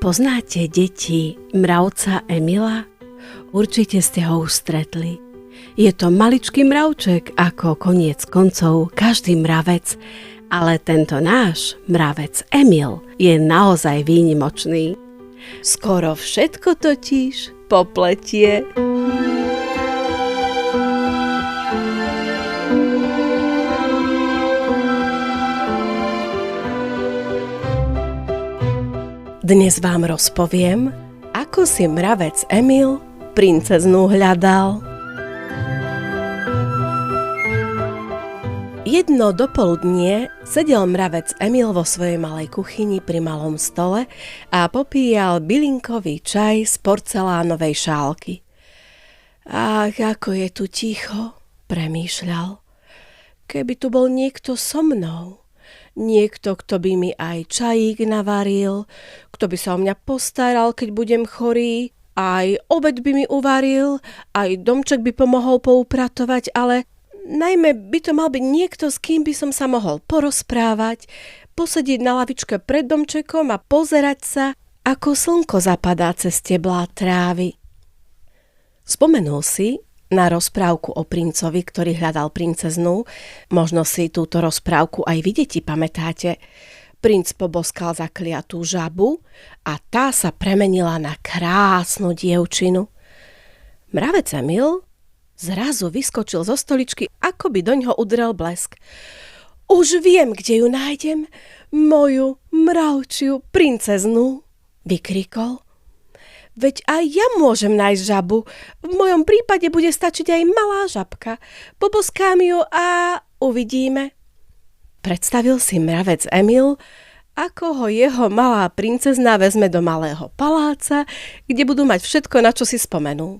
Poznáte, deti, mravca Emila? Určite ste ho už stretli. Je to maličký mravček, ako koniec koncov každý mravec, ale tento náš mravec Emil je naozaj výnimočný. Skoro všetko totiž popletie. Dnes vám rozpoviem, ako si mravec Emil princeznu hľadal. Jedno dopoludnie sedel mravec Emil vo svojej malej kuchyni pri malom stole a popíjal bylinkový čaj z porcelánovej šálky. Ach, ako je tu ticho, premýšľal. Keby tu bol niekto so mnou. Niekto, kto by mi aj čajík navaril, kto by sa o mňa postaral, keď budem chorý, aj obed by mi uvaril, aj domček by pomohol poupratovať, ale najmä by to mal byť niekto, s kým by som sa mohol porozprávať, posediť na lavičke pred domčekom a pozerať sa, ako slnko zapadá cez teblá trávy. Spomenul si na rozprávku o princovi, ktorý hľadal princeznu. Možno si túto rozprávku aj vy, deti, pamätáte. Princ poboskal zakliatú žabu a tá sa premenila na krásnu dievčinu. Mravec Emil zrazu vyskočil zo stoličky, ako by doňho udrel blesk. Už viem, kde ju nájdem, moju mravčiu princeznu, vykrikol. Veď aj ja môžem nájsť žabu. V mojom prípade bude stačiť aj malá žabka. Poboskám ju a uvidíme. Predstavil si mravec Emil, ako ho jeho malá princezna vezme do malého paláca, kde budú mať všetko, na čo si spomenú.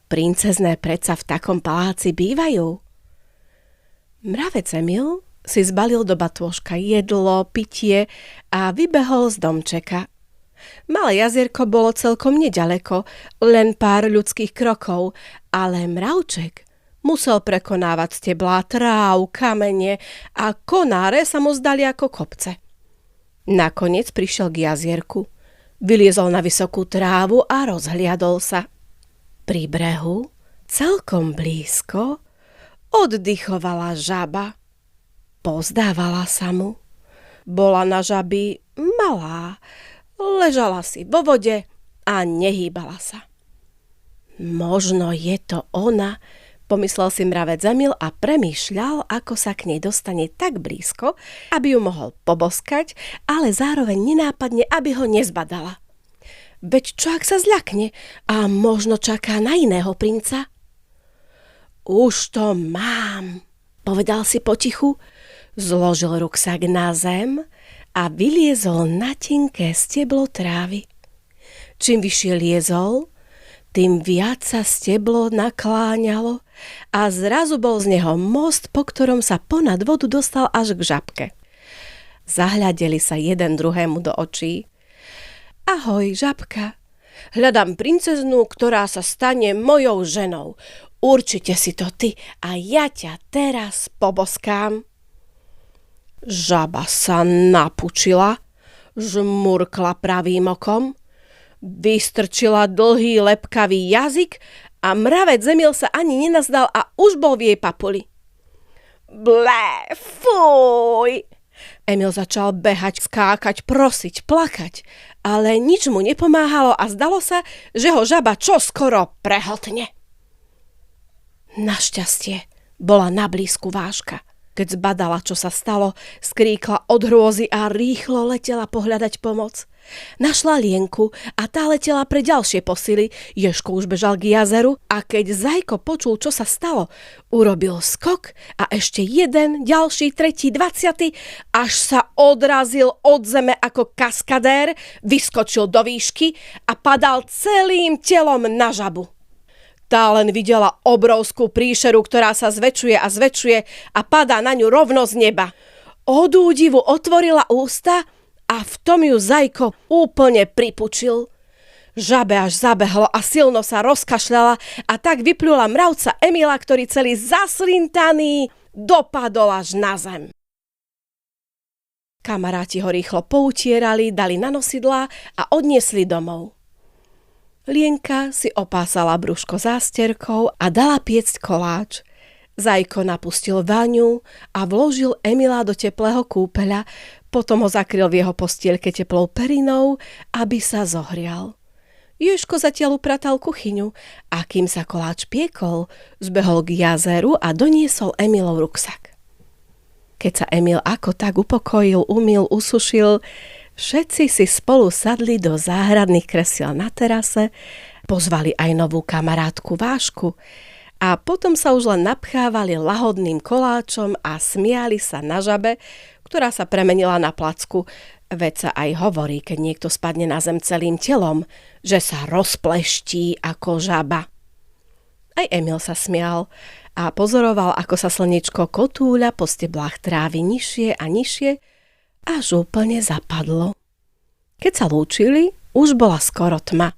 Princezné predsa v takom paláci bývajú. Mravec Emil si zbalil do batôžka jedlo, pitie a vybehol z domčeka. Malé jazierko bolo celkom neďaleko, len pár ľudských krokov, ale mravček musel prekonávať steblá tráv, kamene a konáre sa mu zdali ako kopce. Nakoniec prišiel k jazierku, vyliezol na vysokú trávu a rozhliadol sa. Pri brehu, celkom blízko, oddychovala žaba. Pozdávala sa mu. Bola na žaby malá, ležala si vo vode a nehýbala sa. Možno je to ona, pomyslel si mravec Emil a premýšľal, ako sa k nej dostane tak blízko, aby ju mohol poboskať, ale zároveň nenápadne, aby ho nezbadala. Veď čo ak sa zľakne a možno čaká na iného princa? Už to mám, povedal si potichu, zložil ruksak na zem a vyliezol na tenké steblo trávy. Čím vyššie liezol, tým viac sa steblo nakláňalo a zrazu bol z neho most, po ktorom sa ponad vodu dostal až k žabke. Zahľadeli sa jeden druhému do očí. Ahoj, žabka, hľadám princeznu, ktorá sa stane mojou ženou. Určite si to ty a ja ťa teraz poboskám. Žaba sa napučila, žmurkla pravým okom, vystrčila dlhý lepkavý jazyk a mravec Emil sa ani nenazdal a už bol v jej papuli. Blé, fuj! Emil začal behať, skákať, prosiť, plakať, ale nič mu nepomáhalo a zdalo sa, že ho žaba čoskoro prehltne. Našťastie bola na blízku vážka. Keď zbadala, čo sa stalo, skríkla od hrôzy a rýchlo letela pohľadať pomoc. Našla Lienku a tá letela pre ďalšie posily. Ježko už bežal k jazeru a keď Zajko počul, čo sa stalo, urobil skok a ešte jeden, ďalší, tretí, 20, až sa odrazil od zeme ako kaskadér, vyskočil do výšky a padal celým telom na žabu. Tá len videla obrovskú príšeru, ktorá sa zväčšuje a zväčšuje a padá na ňu rovno z neba. Od údivu otvorila ústa a v tom ju Zajko úplne pripučil. Žabe až zabehlo a silno sa rozkašľala a tak vyplula mravca Emila, ktorý celý zaslintaný dopadol až na zem. Kamaráti ho rýchlo poutierali, dali na nosidlá a odniesli domov. Lienka si opásala brúško zásterkou a dala piecť koláč. Zajko napustil vaňu a vložil Emila do teplého kúpeľa, potom ho zakryl v jeho postielke teplou perinou, aby sa zohrial. Ježko zatiaľ upratal kuchyňu a kým sa koláč piekol, zbehol k jazeru a doniesol Emilov ruksak. Keď sa Emil ako tak upokojil, umyl, usušil, všetci si spolu sadli do záhradných kresiel na terase, pozvali aj novú kamarátku Vášku a potom sa už len napchávali lahodným koláčom a smiali sa na žabe, ktorá sa premenila na placku. Veď sa aj hovorí, keď niekto spadne na zem celým telom, že sa rozpleští ako žaba. Aj Emil sa smial a pozoroval, ako sa slnečko kotúľa po steblách trávy nižšie a nižšie, až úplne zapadlo. Keď sa lúčili, už bola skoro tma.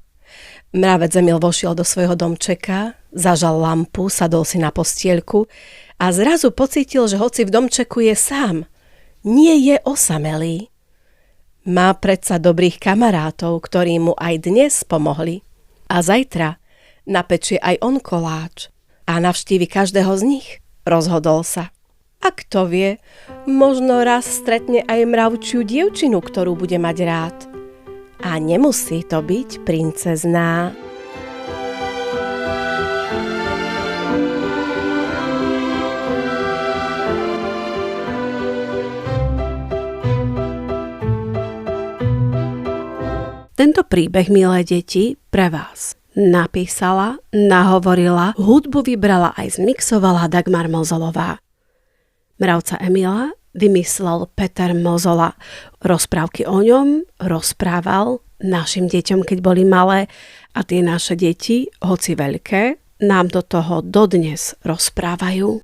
Mravec Emil vošiel do svojho domčeka, zažal lampu, sadol si na postielku a zrazu pocítil, že hoci v domčeku je sám, nie je osamelý. Má predsa dobrých kamarátov, ktorí mu aj dnes pomohli. A zajtra napečie aj on koláč a navštívi každého z nich, rozhodol sa. A kto vie, možno raz stretne aj mravčiu dievčinu, ktorú bude mať rád. A nemusí to byť princezná. Tento príbeh, milé deti, pre vás napísala, nahovorila, hudbu vybrala aj zmixovala Dagmar Mozolová. Mravca Emila vymyslel Peter Mozola. Rozprávky o ňom rozprával našim deťom, keď boli malé, a tie naše deti, hoci veľké, nám do toho dodnes rozprávajú.